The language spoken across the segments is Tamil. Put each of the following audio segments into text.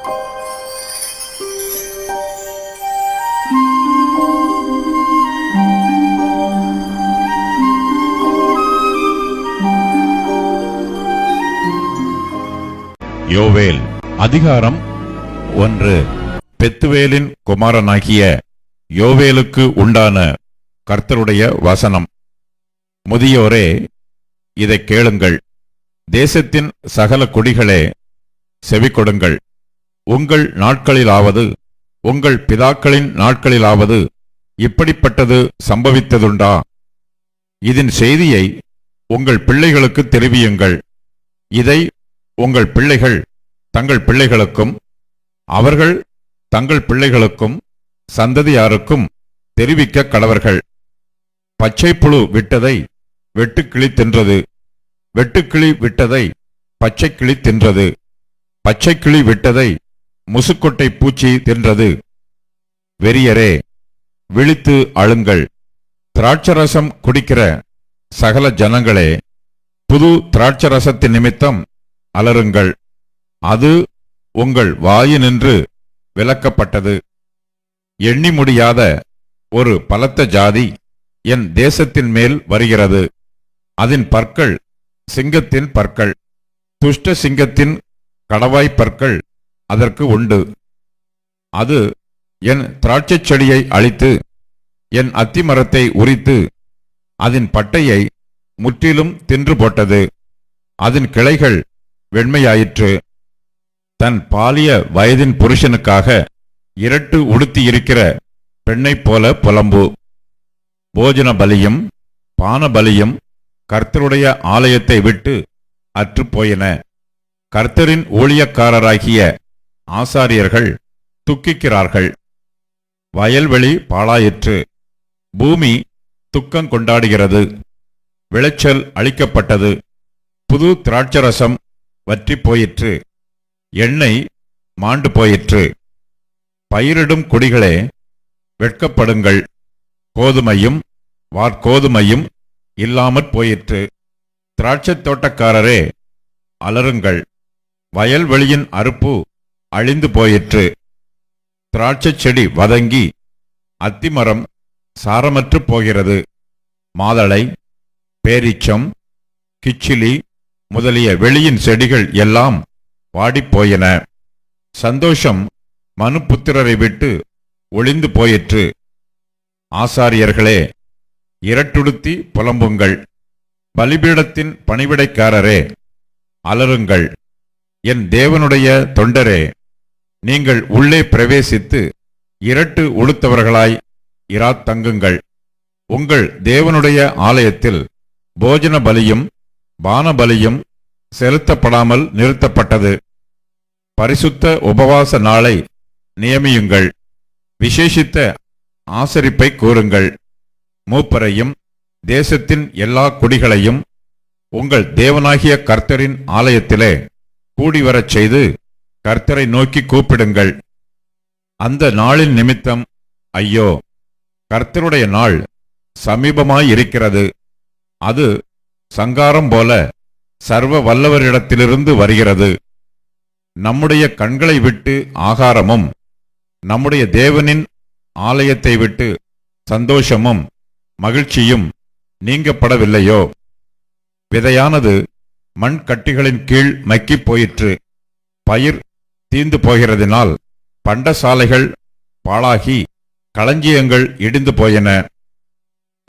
யோவேல் அதிகாரம் 1. பெத்துவேலின் குமாரனாகிய யோவேலுக்கு உண்டான கர்த்தருடைய வசனம். முதியோரே, இதை கேளுங்கள். தேசத்தின் சகல குடிகளே, செவிகொடுங்கள். உங்கள் நாட்களிலாவது உங்கள் பிதாக்களின் நாட்களிலாவது இப்படிப்பட்டது சம்பவித்ததுண்டா? இதன் செய்தியை உங்கள் பிள்ளைகளுக்கு தெரிவியுங்கள். இதை உங்கள் பிள்ளைகள் தங்கள் பிள்ளைகளுக்கும் அவர்கள் தங்கள் பிள்ளைகளுக்கும் சந்ததியாருக்கும் தெரிவிக்க கடவர்கள். பச்சைப்புழு விட்டதை வெட்டுக்கிளி தின்றது, வெட்டுக்கிளி விட்டதை பச்சைக்கிளி தின்றது, பச்சைக்கிளி விட்டதை முசுக்கொட்டை பூச்சி தின்றது. வெறியரே, விழித்து அழுங்கள். திராட்சரசம் குடிக்கிற சகல ஜனங்களே, புது திராட்சரசத்தின் நிமித்தம் அலறுங்கள். அது உங்கள் வாயினின்று விலக்கப்பட்டது. எண்ணி முடியாத ஒரு பலத்த ஜாதி என் தேசத்தின் மேல் வருகிறது. அதன் பற்கள் சிங்கத்தின் பற்கள், துஷ்ட சிங்கத்தின் கடவாய்ப் பற்கள் அதற்கு உண்டு. அது என் திராட்சைச் செடியை அழித்து என் அத்திமரத்தை உரித்து அதன் பட்டையை முற்றிலும் தின்று போட்டது. அதன் கிளைகள் வெண்மையாயிற்று. தன் பாலிய வயதின் புருஷனுக்காக இரட்டு உடுத்தியிருக்கிற பெண்ணைப் போல புலம்பு. போஜன பலியும் பான பலியும் கர்த்தருடைய ஆலயத்தை விட்டு அற்றுப்போயின. கர்த்தரின் ஊழியக்காரராகிய ஆசாரியர்கள் துக்கிக்கிறார்கள். வயல்வெளி பாழாயிற்று. பூமி துக்கம் கொண்டாடுகிறது. விளைச்சல் அழிக்கப்பட்டது. புது திராட்சரசம் வற்றி போயிற்று. எண்ணெய் மாண்டு போயிற்று. பயிரிடும் குடிகளே, வெட்கப்படுங்கள். கோதுமையும் வார்கோதுமையும் இல்லாமற் போயிற்று. திராட்சைத் தோட்டக்காரரே, அலறுங்கள். வயல்வெளியின் அறுப்பு அழிந்து போயிற்று. திராட்சைச் செடி வதங்கி அத்திமரம் சாரமற்று போகிறது. மாதளை, பேரிச்சம், கிச்சிலி முதலிய வெளியின் செடிகள் எல்லாம் வாடிப்போயின. சந்தோஷம் மனுபுத்திரரை விட்டு ஒளிந்து போயிற்று. ஆசாரியர்களே, இரட்டுடுத்தி புலம்புங்கள். பலிபீடத்தின் பணிவிடைக்காரரே, அலறுங்கள். என் தேவனுடைய தொண்டரே, நீங்கள் உள்ளே பிரவேசித்து இரட்டு உடுத்தவர்களாய் இராத்தங்குங்கள். உங்கள் தேவனுடைய ஆலயத்தில் போஜன பலியும் பானபலியும் செலுத்தப்படாமல் நிறுத்தப்பட்டது. பரிசுத்த உபவாச நாளை நியமியுங்கள். விசேஷித்த ஆசரிப்பை கூறுங்கள். மூப்பரையும் தேசத்தின் எல்லா குடிகளையும் உங்கள் தேவனாகிய கர்த்தரின் ஆலயத்திலே கூடிவரச் செய்து கர்த்தரை நோக்கி கூப்பிடுங்கள். அந்த நாளின் நிமித்தம் ஐயோ, கர்த்தருடைய நாள் சமீபமாயிருக்கிறது. அது சங்காரம் போல சர்வ வல்லவரிடத்திலிருந்து வருகிறது. நம்முடைய கண்களை விட்டு ஆகாரமும் நம்முடைய தேவனின் ஆலயத்தை விட்டு சந்தோஷமும் மகிழ்ச்சியும் நீங்கப்படவில்லையோ? விதையானது மண் கட்டிகளின் கீழ் மக்கிப் போயிற்று. பயிர் தீந்து போகிறதினால் பண்டசாலைகள் பாழாகி களஞ்சியங்கள் இடிந்து போயின.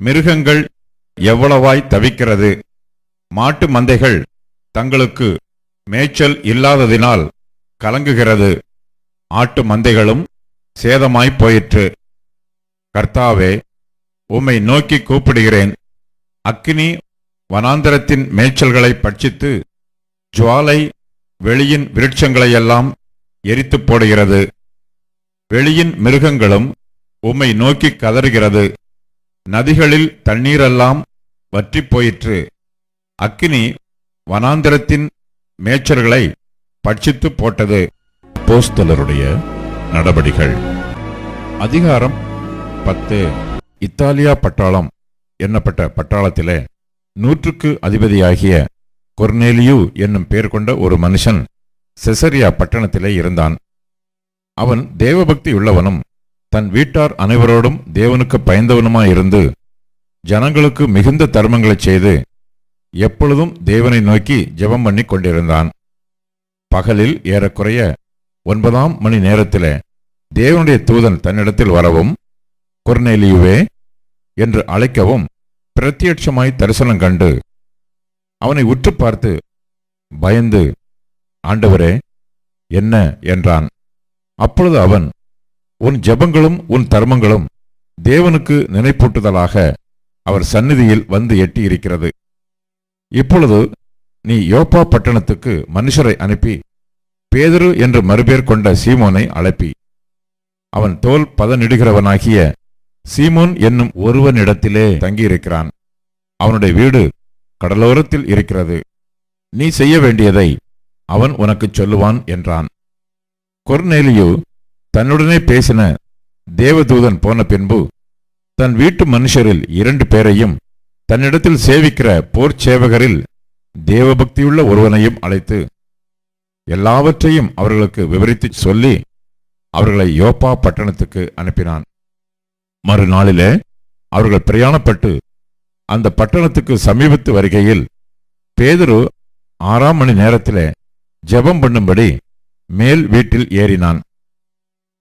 மிருகங்கள் எவ்வளவாய் தவிக்கிறது! மாட்டு மந்தைகள் தங்களுக்கு மேய்ச்சல் இல்லாததினால் கலங்குகிறது. ஆட்டு மந்தைகளும் சேதமாய்ப் போயிற்று. கர்த்தாவே, உம்மை நோக்கி கூப்பிடுகிறேன். அக்கினி வனாந்தரத்தின் மேய்ச்சல்களை பட்சித்து ஜுவாலை வெளியின் விருட்சங்களையெல்லாம் எரித்துப் போடுகிறது. வெளியின் மிருகங்களும் உம்மை நோக்கி கதறுகிறது. நதிகளில் தண்ணீரெல்லாம் வற்றிப் போயிற்று. அக்கினி வனாந்தரத்தின் மேய்ச்சல்களை பட்சித்து போட்டது. அப்போஸ்தலருடைய நடபடிகள் அதிகாரம் 10. இத்தாலியா பட்டாளம் என்னப்பட்ட பட்டாளத்திலே 100க்கு அதிபதியாகிய கொர்நேலியு என்னும் பெயர் கொண்ட ஒரு மனுஷன் செசரியா பட்டணத்திலே இருந்தான். அவன் தேவபக்தி உள்ளவனும் தன் வீட்டார் அனைவரோடும் தேவனுக்கு பயந்தவனுமாயிருந்து ஜனங்களுக்கு மிகுந்த தர்மங்களைச் செய்து எப்பொழுதும் தேவனை நோக்கி ஜெபம் பண்ணி கொண்டிருந்தான். பகலில் ஏறக்குறைய 9ஆம் மணி நேரத்திலே தேவனுடைய தூதன் தன்னிடத்தில் வரவும், கொர்நேலியுவே என்று அழைக்கவும் பிரத்யட்சமாய் தரிசனம் கண்டு அவனை உற்று பார்த்து பயந்து, ஆண்டவரே, என்ன என்றான். அப்பொழுது அவன், உன் ஜெபங்களும் உன் தர்மங்களும் தேவனுக்கு நினைப்பூட்டுதலாக அவர் சந்நிதியில் வந்து எட்டியிருக்கிறது. இப்பொழுது நீ யோப்பா பட்டணத்துக்கு மனுஷரை அனுப்பி பேதுரு என்று மறுபேர் கொண்ட சீமோனை அழைப்பி, அவன் தோல் பதனிடுகிறவனாகிய சீமோன் என்னும் ஒருவனிடத்திலே தங்கியிருக்கிறான். அவனுடைய வீடு கடலோரத்தில் இருக்கிறது. நீ செய்ய வேண்டியதை அவன் உனக்குச் சொல்லுவான் என்றான். கொர்நேலியு தன்னுடனே பேசின தேவதூதன் போன பின்பு தன் வீட்டு மனுஷரில் 2 பேரையும் தன்னிடத்தில் சேவிக்கிற போர்ச்சேவகரில் தேவபக்தியுள்ள ஒருவனையும் அழைத்து எல்லாவற்றையும் அவர்களுக்கு விவரித்துச் சொல்லி அவர்களை யோப்பா பட்டணத்துக்கு அனுப்பினான். மறுநாளிலே அவர்கள் பிரயாணப்பட்டு அந்த பட்டணத்துக்கு சமீபத்து வருகையில் பேதுரு 6ஆம் மணி நேரத்திலே ஜெபம் பண்ணும்படி மேல் வீட்டில் ஏறினான்.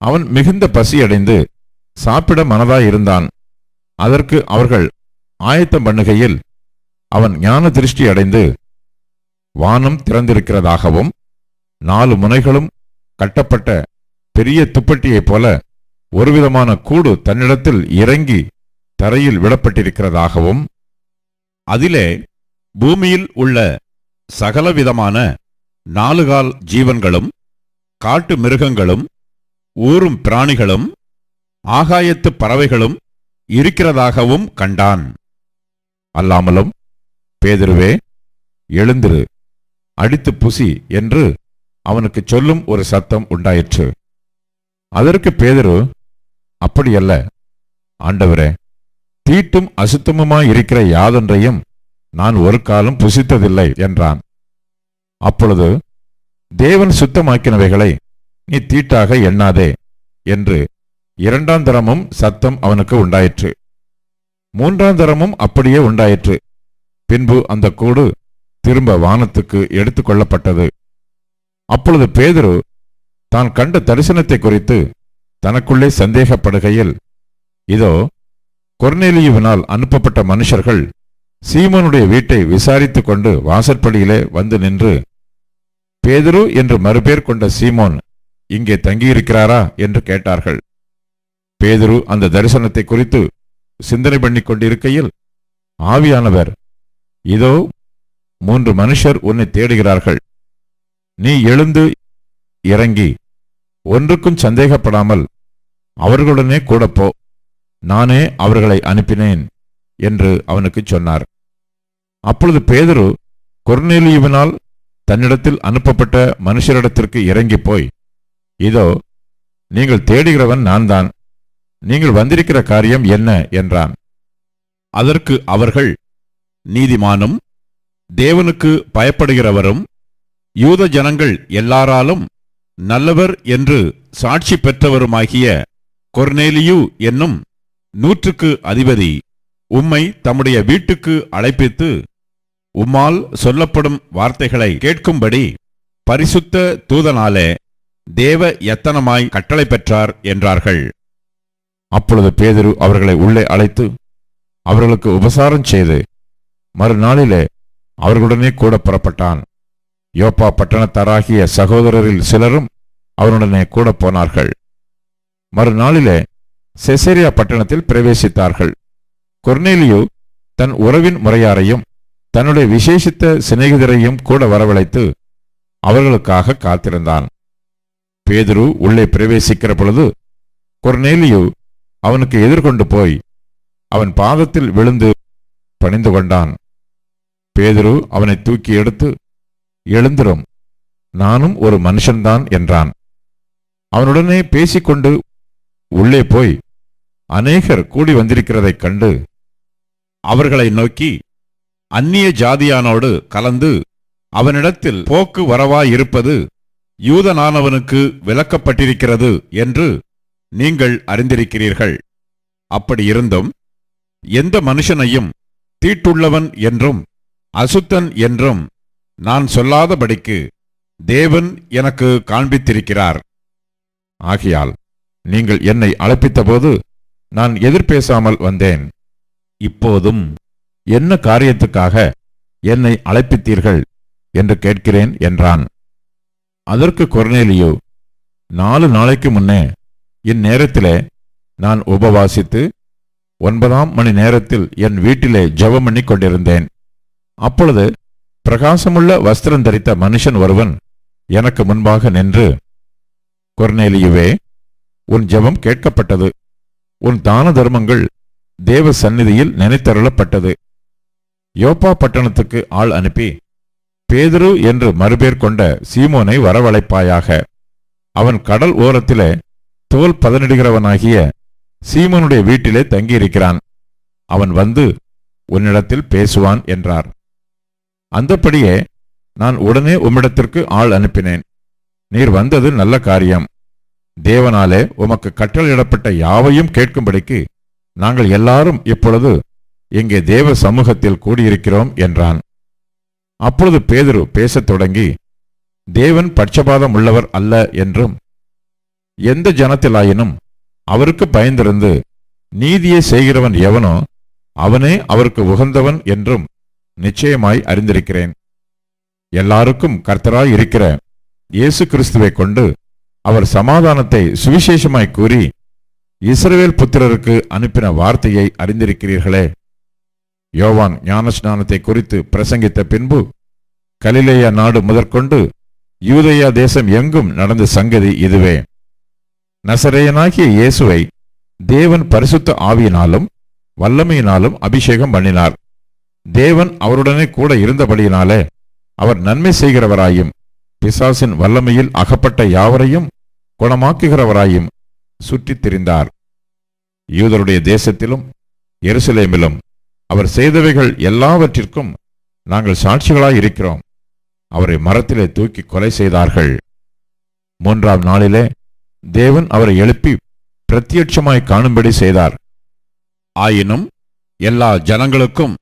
அவன் மிகுந்த பசியடைந்து சாப்பிட மனதாயிருந்தான். அதற்கு அவர்கள் ஆயத்தம் பண்ணுகையில் அவன் ஞான திருஷ்டி அடைந்து வானம் திறந்திருக்கிறதாகவும் 4 முனைகளும் கட்டப்பட்ட பெரிய துப்பட்டியைப் போல ஒருவிதமான கூடு தன்னிடத்தில் இறங்கி தரையில் விடப்பட்டிருக்கிறதாகவும் அதிலே பூமியில் உள்ள சகலவிதமான 4 கால் ஜீவன்களும் காட்டு மிருகங்களும் ஊரும் பிராணிகளும் ஆகாயத்து பறவைகளும் இருக்கிறதாகவும் கண்டான். அல்லாமலும், பேதுருவே, எழுந்திரு, அடித்து புசி என்று அவனுக்கு சொல்லும் ஒரு சத்தம் உண்டாயிற்று. அதற்கு பேதுரு, அப்படியல்ல ஆண்டவரே, தீட்டும் அசுத்தமுமாயிருக்கிற யாதொன்றையும் நான் ஒரு காலம் புசித்ததில்லை என்றான். அப்பொழுது, தேவன் சுத்தமாக்கினவைகளை நீ தீட்டாக எண்ணாதே என்று 2ஆம் தரமும் சத்தம் அவனுக்கு உண்டாயிற்று. 3ஆம் தரமும் அப்படியே உண்டாயிற்று. பின்பு அந்த கூடு திரும்ப வானத்துக்கு எடுத்துக் கொள்ளப்பட்டது. அப்பொழுது பேதுரு தான் கண்ட தரிசனத்தை குறித்து தனக்குள்ளே சந்தேகப்படுகையில், இதோ, கொர்நேலியுவினால் அனுப்பப்பட்ட மனுஷர்கள் சீமோனுடைய வீட்டை விசாரித்துக் கொண்டு வாசற்படியிலே வந்து நின்று, பேதுரு என்று மறுபேர் கொண்ட சீமோன் இங்கே தங்கியிருக்கிறாரா என்று கேட்டார்கள். பேதுரு அந்த தரிசனத்தை குறித்து சிந்தனை பண்ணிக் கொண்டிருக்கையில் ஆவியானவர், இதோ 3 மனுஷர் உன்னை தேடுகிறார்கள். நீ எழுந்து இறங்கி ஒன்றுக்கும் சந்தேகப்படாமல் அவர்களுடனே கூட போ, நானே அவர்களை அனுப்பினேன் என்று அவனுக்கு சொன்னார். அப்பொழுது பேதுரு கொர்நேலியுவினால் தன்னிடத்தில் அனுப்பப்பட்ட மனுஷரிடத்திற்கு இறங்கி போய், இதோ, நீங்கள் தேடுகிறவன் நான் தான், நீங்கள் வந்திருக்கிற காரியம் என்ன என்றான். அதற்கு அவர்கள், நீதிமானும் தேவனுக்கு பயப்படுகிறவரும் யூத ஜனங்கள் எல்லாராலும் நல்லவர் என்று சாட்சி பெற்றவருமாகிய கொர்நேலியு என்னும் 100க்கு அதிபதி உம்மை தம்முடைய வீட்டுக்கு அழைப்பித்து உம்மால் சொல்லப்படும் வார்த்தைகளை கேட்கும்படி பரிசுத்த தூதனாலே தேவ யத்தனமாய் கட்டளை பெற்றார் என்றார்கள். அப்பொழுது பேதுரு அவர்களை உள்ளே அழைத்து அவர்களுக்கு உபசாரம் செய்து மறுநாளிலே அவர்களுடனே கூட புறப்பட்டான். யோப்பா பட்டணத்தாராகிய சகோதரரில் சிலரும் அவனுடனே கூட போனார்கள். மறுநாளிலே செசரியா பட்டணத்தில் பிரவேசித்தார்கள். கொர்நேலியு தன் உறவின் முறையாரையும் தன்னுடைய விசேஷித்த சிநேகிதரையும் கூட வரவழைத்து அவர்களுக்காக காத்திருந்தான். பேதுரு உள்ளே பிரவேசிக்கிற பொழுது கொர்நேலியு அவனுக்கு எதிர்கொண்டு போய் அவன் பாதத்தில் விழுந்து பணிந்து கொண்டான். பேதுரு அவனை தூக்கி எடுத்து, எழுந்திரும், நானும் ஒரு மனுஷன்தான் என்றான். அவனுடனே பேசிக்கொண்டு உள்ளே போய் அநேகர் கூடி வந்திருக்கிறதைக் கண்டு அவர்களை நோக்கி, அந்நிய ஜாதியானோடு கலந்து அவனிடத்தில் போக்கு வரவாயிருப்பது யூதனானவனுக்கு விலக்கப்பட்டிருக்கிறது என்று நீங்கள் அறிந்திருக்கிறீர்கள். அப்படியிருந்தும் எந்த மனுஷனையும் தீட்டுள்ளவன் என்றும் அசுத்தன் என்றும் நான் சொல்லாதபடிக்கு தேவன் எனக்கு காண்பித்திருக்கிறார். ஆகையால் நீங்கள் என்னை அழைப்பித்தபோது நான் எதிர்பேசாமல் வந்தேன். இப்போதும் என்ன காரியத்துக்காக என்னை அழைப்பித்தீர்கள் என்று கேட்கிறேன் என்றான். அதற்கு கொர்நேலியு, 4 நாளைக்கு முன்னே இந்நேரத்திலே நான் உபவாசித்து 9ஆம் மணி நேரத்தில் என் வீட்டிலே ஜெபம் பண்ணி கொண்டிருந்தேன். அப்பொழுது பிரகாசமுள்ள வஸ்திரம் தரித்த மனுஷன் ஒருவன் எனக்கு முன்பாக நின்று, கொர்நேலியுவே, உன் ஜெபம் கேட்கப்பட்டது, உன் தான தர்மங்கள் தேவ சந்நிதியில் நினைத்தருளப்பட்டது. யோப்பா பட்டணத்துக்கு ஆள் அனுப்பி பேதுரு என்று மறுபேர் கொண்ட சீமோனை வரவழைப்பாயாக. அவன் கடல் ஓரத்திலே தோல் பதனிடுகிறவனாகிய சீமோனுடைய வீட்டிலே தங்கியிருக்கிறான். அவன் வந்து உன்னிடத்தில் பேசுவான் என்றார். அந்தப்படியே நான் உடனே உம்மிடத்திற்கு ஆள் அனுப்பினேன். நீர் வந்தது நல்ல காரியம். தேவனாலே உமக்கு கட்டளையிடப்பட்ட யாவையும் கேட்கும்படிக்கு நாங்கள் எல்லாரும் இப்பொழுது இங்கே தேவ சமூகத்தில் கூடியிருக்கிறோம் என்றான். அப்பொழுது பேதுரு பேசத் தொடங்கி, தேவன் பட்சபாதம் உள்ளவர் அல்ல என்றும் எந்த ஜனத்திலாயினும் அவருக்கு பயந்திருந்து நீதியை செய்கிறவன் எவனோ அவனே அவருக்கு உகந்தவன் என்றும் நிச்சயமாய் அறிந்திருக்கிறேன். எல்லாருக்கும் கர்த்தராய் இருக்கிற இயேசு கிறிஸ்துவை கொண்டு அவர் சமாதானத்தை சுவிசேஷமாய் கூறி இஸ்ரவேல் புத்திரருக்கு அனுப்பின வார்த்தையை அறிந்திருக்கிறீர்களே. யோவான் ஞானஸ்நானத்தை குறித்து பிரசங்கித்த பின்பு கலிலேயா நாடு முதற்கொண்டு யூதேயா தேசம் எங்கும் நடந்த சங்கதி இதுவே. நசரேயனாகிய இயேசுவை தேவன் பரிசுத்த ஆவியினாலும் வல்லமையினாலும் அபிஷேகம் பண்ணினார். தேவன் அவருடனே கூட இருந்தபடியினாலே அவர் நன்மை செய்கிறவராயும் பிசாசின் வல்லமையில் அகப்பட்ட யாவரையும் குணமாக்குகிறவராயும் சுற்றித் திரிந்தார். யூதருடைய தேசத்திலும் எருசலேமிலும் அவர் செய்தவைகள் எல்லாவற்றிற்கும் நாங்கள் சாட்சிகளாய் இருக்கிறோம். அவரை மரத்திலே தூக்கி கொலை செய்தார்கள். 3ஆம் நாளிலே தேவன் அவரை எழுப்பி பிரத்யட்சமாய் காணும்படி செய்தார். ஆயினும் எல்லா ஜனங்களுக்கும்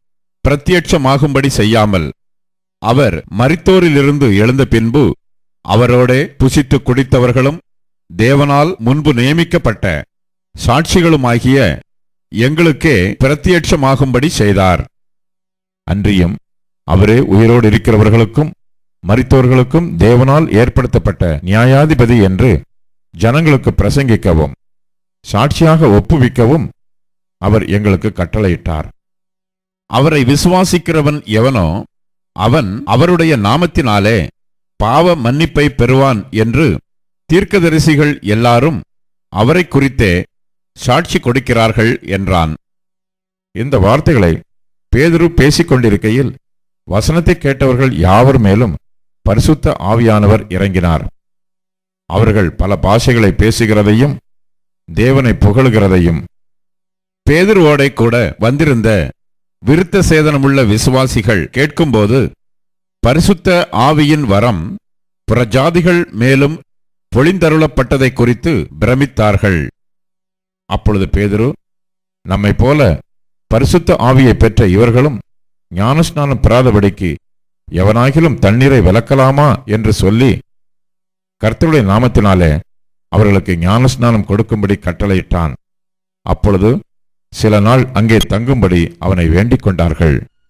பிரத்யட்சமாகும்படி செய்யாமல் அவர் மரித்தோரிலிருந்து எழுந்த பின்பு அவரோடே புசித்து குடித்தவர்களும் தேவனால் முன்பு நியமிக்கப்பட்ட சாட்சிகளுமாகிய எங்களுக்கே பிரத்யட்சமாகும்படி செய்தார். அன்றியும் அவரே உயிரோடு இருக்கிறவர்களுக்கும் மரித்தோர்களுக்கும் தேவனால் ஏற்படுத்தப்பட்ட நியாயாதிபதி என்று ஜனங்களுக்கு பிரசங்கிக்கவும் சாட்சியாக ஒப்புவிக்கவும் அவர் எங்களுக்கு கட்டளையிட்டார். அவரை விசுவாசிக்கிறவன் எவனோ அவன் அவருடைய நாமத்தினாலே பாவ மன்னிப்பை பெறுவான் என்று தீர்க்கதரிசிகள் எல்லாரும் அவரை குறித்தே சாட்சி கொடுக்கிறார்கள் என்றான். இந்த வார்த்தைகளை பேதுரு பேசிக் கொண்டிருக்கையில் வசனத்தை கேட்டவர்கள் யாவர் மேலும் பரிசுத்த ஆவியானவர் இறங்கினார். அவர்கள் பல பாஷைகளை பேசுகிறதையும் தேவனை புகழுகிறதையும் பேதுருவோடே கூட வந்திருந்த விருத்த சேதனமுள்ள விசுவாசிகள் கேட்கும்போது பரிசுத்த ஆவியின் வரம் புறஜாதிகள் மேலும் பொழிந்தருளப்பட்டதை குறித்து பிரமித்தார்கள். அப்பொழுது பேதுரு, நம்மை போல பரிசுத்த ஆவியை பெற்ற இவர்களும் ஞானஸ்நானம் பெறாதபடிக்கு எவனாகிலும் தண்ணீரை விலக்கலாமா என்று சொல்லி கர்த்தருடைய நாமத்தினாலே அவர்களுக்கு ஞானஸ்நானம் கொடுக்கும்படி கட்டளையிட்டான். அப்பொழுது சில நாள் அங்கே தங்கும்படி அவனை வேண்டிக் கொண்டார்கள்.